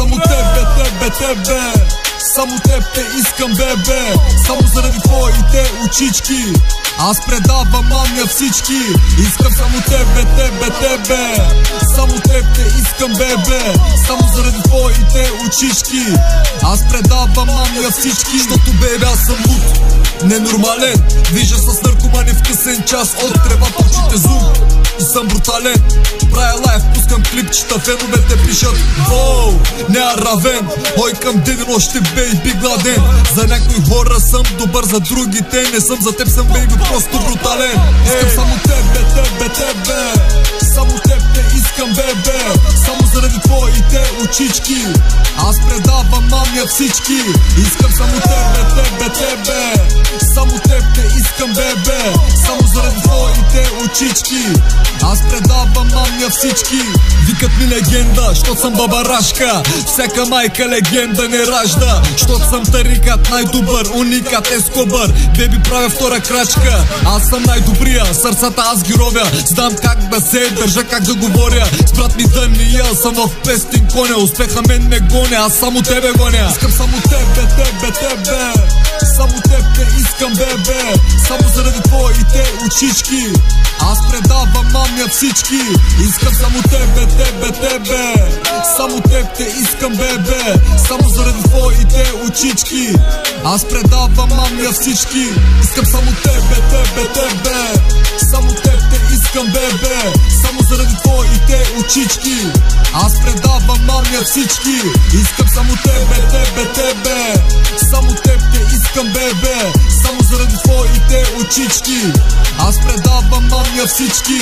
само тебе. Само теб те искам, бебе. Само заради твоите очички аз предавам мамя всички. Искам само тебе. Само теб те искам, бебе. Само заради твоите очички аз предавам мамя всички. Защото, бебе, аз съм луд, ненормален. Движа с наркомани в късен час от тревата очите зум. И съм брутален, правя лайф, пускам клипчета, феновете пишат воу, не е равен. Ой към ден и нощи, бейби, гладен. За някои хора съм добър, за другите не съм. За теб съм, бейби, просто брутален. Искам само тебе. Само теб те искам, бебе. Само заради твоите очички аз предавам мамя всички. Искам само тебе. Само теб те искам, бебе. Само заради твоите очички аз предавам мамя всички. Викат ми легенда, щото съм бабарашка. Всяка майка легенда не ражда. Щото съм тарикат, най-добър, уникат, ескобър. Беби, правя втора крачка, аз съм най-добрия. Сърцата аз ги ровя, знам как да се държа, как да говоря. С брат ми Дания съм в пестин коня. Успеха мен не гоня, аз само тебе гоня. Искам само тебе. Само теб те искам, бебе. Само заради твоите очички аз предавам мамя всички. Искам само тебе. Само теб те искам, бебе. Само заради твоите очички аз предавам мамя всички. Искам само тебе. Само теб те искам, бебе. Само заради твоите очички аз предавам мамя всички. Искам само тебе. Само теб те искам, бебе. Само заради твоите очички аз предавам мамя всички.